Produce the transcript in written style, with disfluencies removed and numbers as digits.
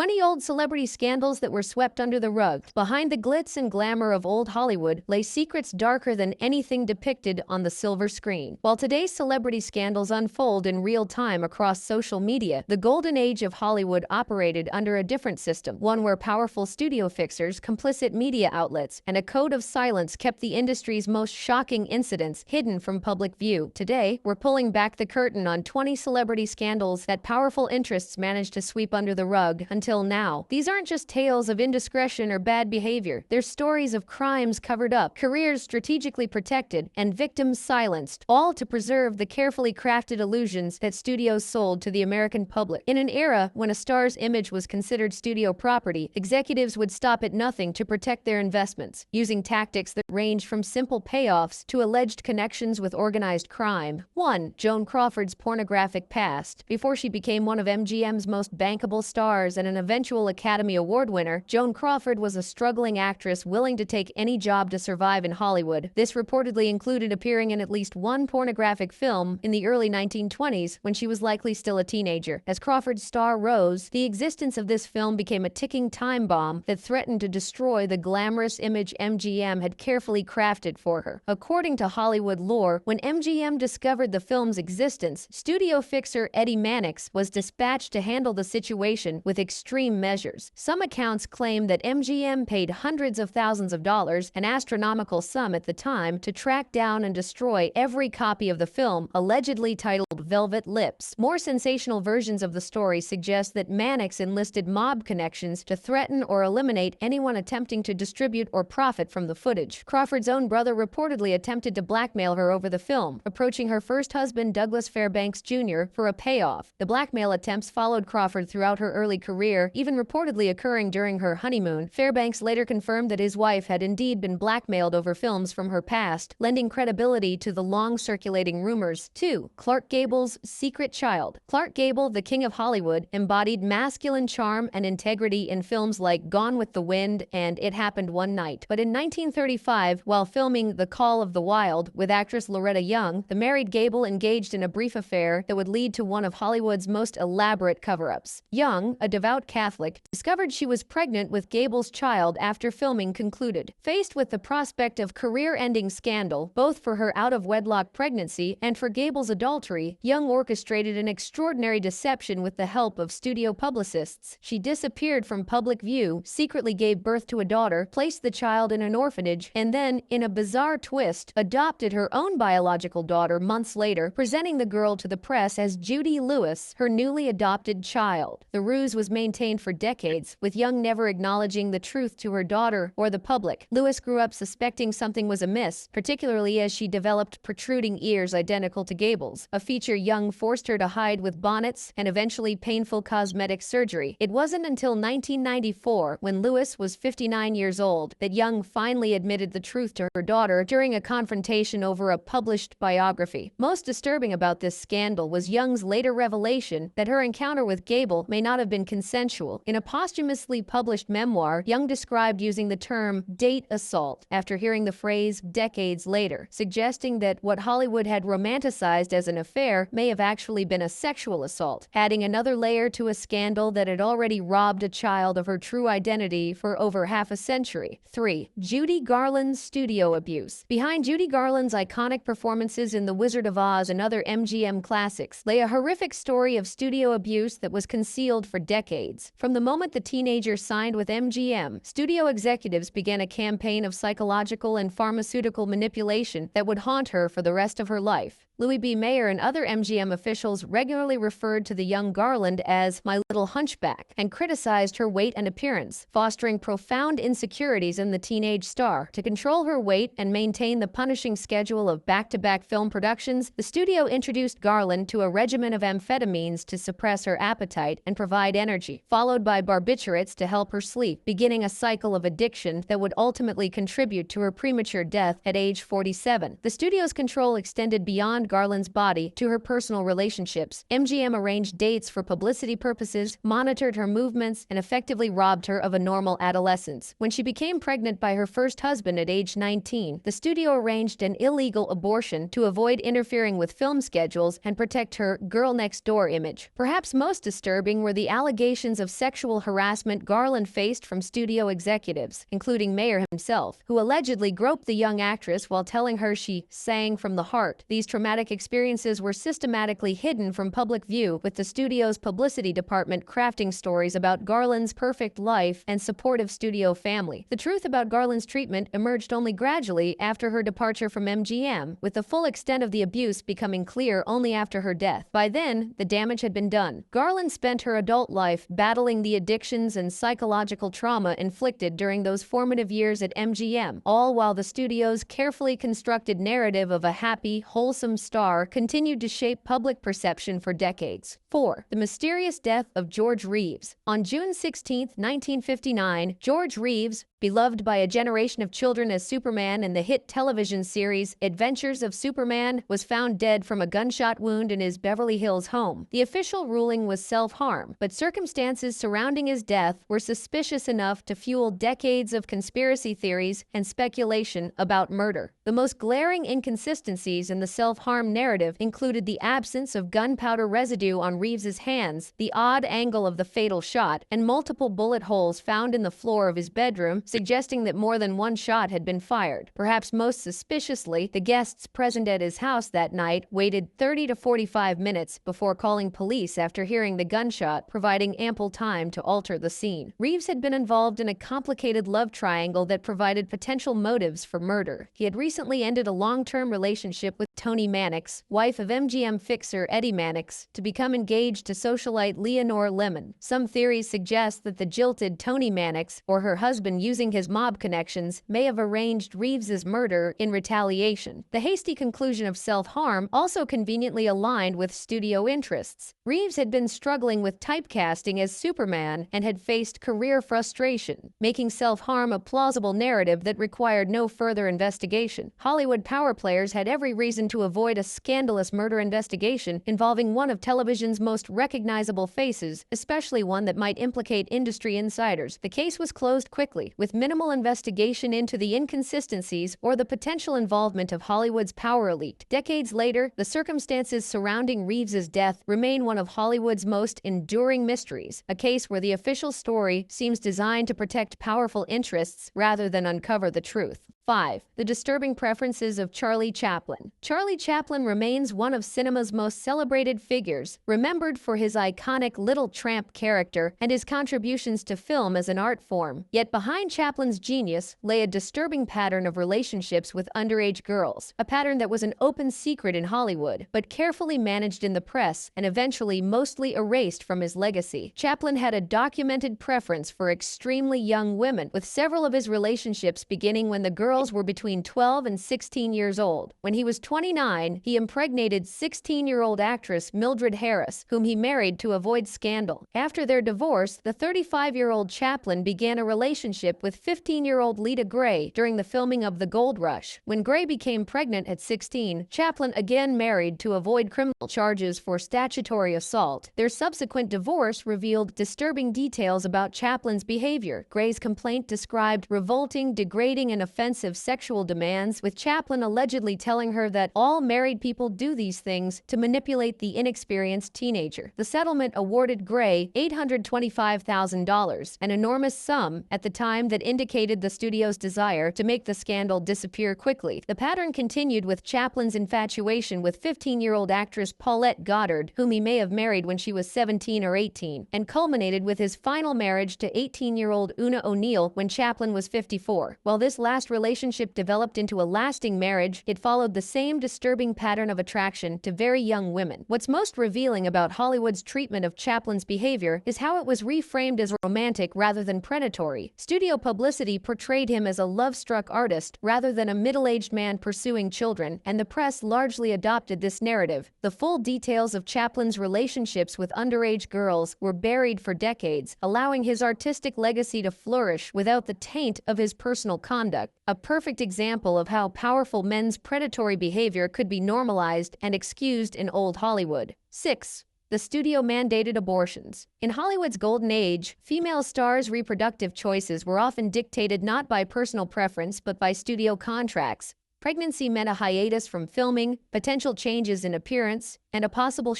20 old celebrity scandals that were swept under the rug. Behind the glitz and glamour of old Hollywood lay secrets darker than anything depicted on the silver screen. While today's celebrity scandals unfold in real time across social media, the golden age of Hollywood operated under a different system, one where powerful studio fixers, complicit media outlets, and a code of silence kept the industry's most shocking incidents hidden from public view. Today, we're pulling back the curtain on 20 celebrity scandals that powerful interests managed to sweep under the rug until now. These aren't just tales of indiscretion or bad behavior. They're stories of crimes covered up, careers strategically protected, and victims silenced, all to preserve the carefully crafted illusions that studios sold to the American public. In an era when a star's image was considered studio property, executives would stop at nothing to protect their investments, using tactics that ranged from simple payoffs to alleged connections with organized crime. 1. Joan Crawford's pornographic past. Before she became one of MGM's most bankable stars and an eventual Academy Award winner, Joan Crawford was a struggling actress willing to take any job to survive in Hollywood. This reportedly included appearing in at least one pornographic film in the early 1920s when she was likely still a teenager. As Crawford's star rose, the existence of this film became a ticking time bomb that threatened to destroy the glamorous image MGM had carefully crafted for her. According to Hollywood lore, when MGM discovered the film's existence, studio fixer Eddie Mannix was dispatched to handle the situation with extreme measures. Some accounts claim that MGM paid hundreds of thousands of dollars, an astronomical sum at the time, to track down and destroy every copy of the film, allegedly titled Velvet Lips. More sensational versions of the story suggest that Mannix enlisted mob connections to threaten or eliminate anyone attempting to distribute or profit from the footage. Crawford's own brother reportedly attempted to blackmail her over the film, approaching her first husband Douglas Fairbanks Jr. for a payoff. The blackmail attempts followed Crawford throughout her early career, even reportedly occurring during her honeymoon. Fairbanks later confirmed that his wife had indeed been blackmailed over films from her past, lending credibility to the long-circulating rumors. 2. Clark Gable's secret child. Clark Gable, the king of Hollywood, embodied masculine charm and integrity in films like Gone with the Wind and It Happened One Night. But in 1935, while filming The Call of the Wild with actress Loretta Young, the married Gable engaged in a brief affair that would lead to one of Hollywood's most elaborate cover-ups. Young, a devout Catholic, discovered she was pregnant with Gable's child after filming concluded. Faced with the prospect of career-ending scandal, both for her out-of-wedlock pregnancy and for Gable's adultery, Young orchestrated an extraordinary deception with the help of studio publicists. She disappeared from public view, secretly gave birth to a daughter, placed the child in an orphanage, and then, in a bizarre twist, adopted her own biological daughter months later, presenting the girl to the press as Judy Lewis, her newly adopted child. The ruse was maintained for decades, with Young never acknowledging the truth to her daughter or the public. Lewis grew up suspecting something was amiss, particularly as she developed protruding ears identical to Gable's, a feature Young forced her to hide with bonnets and eventually painful cosmetic surgery. It wasn't until 1994, when Lewis was 59 years old, that Young finally admitted the truth to her daughter during a confrontation over a published biography. Most disturbing about this scandal was Young's later revelation that her encounter with Gable may not have been consensual. In a posthumously published memoir, Young described using the term date assault after hearing the phrase decades later, suggesting that what Hollywood had romanticized as an affair may have actually been a sexual assault, adding another layer to a scandal that had already robbed a child of her true identity for over half a century. 3. Judy Garland's studio abuse. Behind Judy Garland's iconic performances in The Wizard of Oz and other MGM classics lay a horrific story of studio abuse that was concealed for decades. From the moment the teenager signed with MGM, studio executives began a campaign of psychological and pharmaceutical manipulation that would haunt her for the rest of her life. Louis B. Mayer and other MGM officials regularly referred to the young Garland as "my little hunchback" and criticized her weight and appearance, fostering profound insecurities in the teenage star. To control her weight and maintain the punishing schedule of back-to-back film productions, the studio introduced Garland to a regimen of amphetamines to suppress her appetite and provide energy, followed by barbiturates to help her sleep, beginning a cycle of addiction that would ultimately contribute to her premature death at age 47. The studio's control extended beyond Garland's body to her personal relationships. MGM arranged dates for publicity purposes, monitored her movements, and effectively robbed her of a normal adolescence. When she became pregnant by her first husband at age 19, the studio arranged an illegal abortion to avoid interfering with film schedules and protect her girl next door image. Perhaps most disturbing were the allegations of sexual harassment Garland faced from studio executives, including Mayer himself, who allegedly groped the young actress while telling her she sang from the heart. These traumatic experiences were systematically hidden from public view, with the studio's publicity department crafting stories about Garland's perfect life and supportive studio family. The truth about Garland's treatment emerged only gradually after her departure from MGM, with the full extent of the abuse becoming clear only after her death. By then, the damage had been done. Garland spent her adult life battling the addictions and psychological trauma inflicted during those formative years at MGM, all while the studio's carefully constructed narrative of a happy, wholesome star continued to shape public perception for decades. 4. The mysterious death of George Reeves. On June 16, 1959, George Reeves, beloved by a generation of children as Superman in the hit television series Adventures of Superman, was found dead from a gunshot wound in his Beverly Hills home. The official ruling was self-harm, but circumstances surrounding his death were suspicious enough to fuel decades of conspiracy theories and speculation about murder. The most glaring inconsistencies in the self-harm narrative included the absence of gunpowder residue on Reeves's hands, the odd angle of the fatal shot, and multiple bullet holes found in the floor of his bedroom, suggesting that more than one shot had been fired. Perhaps most suspiciously, the guests present at his house that night waited 30 to 45 minutes before calling police after hearing the gunshot, providing ample time to alter the scene. Reeves had been involved in a complicated love triangle that provided potential motives for murder. He had recently ended a long-term relationship with Toni Mannix, wife of MGM fixer Eddie Mannix, to become engaged to socialite Leonore Lemon. Some theories suggest that the jilted Toni Mannix, or her husband using his mob connections, may have arranged Reeves's murder in retaliation. The hasty conclusion of self-harm also conveniently aligned with studio interests. Reeves had been struggling with typecasting as Superman and had faced career frustration, making self-harm a plausible narrative that required no further investigation. Hollywood power players had every reason to avoid a scandalous murder investigation involving one of television's most recognizable faces, especially one that might implicate industry insiders. The case was closed quickly, with minimal investigation into the inconsistencies or the potential involvement of Hollywood's power elite. Decades later, the circumstances surrounding Reeves's death remain one of Hollywood's most enduring mysteries, a case where the official story seems designed to protect powerful interests rather than uncover the truth. 5. The disturbing preferences of Charlie Chaplin. Charlie Chaplin remains one of cinema's most celebrated figures, remembered for his iconic Little Tramp character and his contributions to film as an art form. Yet behind Chaplin's genius lay a disturbing pattern of relationships with underage girls, a pattern that was an open secret in Hollywood, but carefully managed in the press and eventually mostly erased from his legacy. Chaplin had a documented preference for extremely young women, with several of his relationships beginning when the girls were between 12 and 16 years old. When he was 29, he impregnated 16-year-old actress Mildred Harris, whom he married to avoid scandal. After their divorce, the 35-year-old Chaplin began a relationship with 15-year-old Lita Gray during the filming of The Gold Rush. When Gray became pregnant at 16, Chaplin again married to avoid criminal charges for statutory assault. Their subsequent divorce revealed disturbing details about Chaplin's behavior. Gray's complaint described revolting, degrading, and offensive sexual demands, with Chaplin allegedly telling her that all married people do these things to manipulate the inexperienced teenager. The settlement awarded Gray $825,000, an enormous sum at the time that indicated the studio's desire to make the scandal disappear quickly. The pattern continued with Chaplin's infatuation with 15-year-old actress Paulette Goddard, whom he may have married when she was 17 or 18, and culminated with his final marriage to 18-year-old Una O'Neill when Chaplin was 54. While this last relationship developed into a lasting marriage, it followed the same disturbing pattern of attraction to very young women. What's most revealing about Hollywood's treatment of Chaplin's behavior is how it was reframed as romantic rather than predatory. Studio publicity portrayed him as a love-struck artist rather than a middle-aged man pursuing children, and the press largely adopted this narrative. The full details of Chaplin's relationships with underage girls were buried for decades, allowing his artistic legacy to flourish without the taint of his personal conduct. A perfect example of how powerful men's predatory behavior could be normalized and excused in old Hollywood. 6. The studio-mandated abortions. In Hollywood's golden age, female stars' reproductive choices were often dictated not by personal preference but by studio contracts. Pregnancy meant a hiatus from filming, potential changes in appearance, and a possible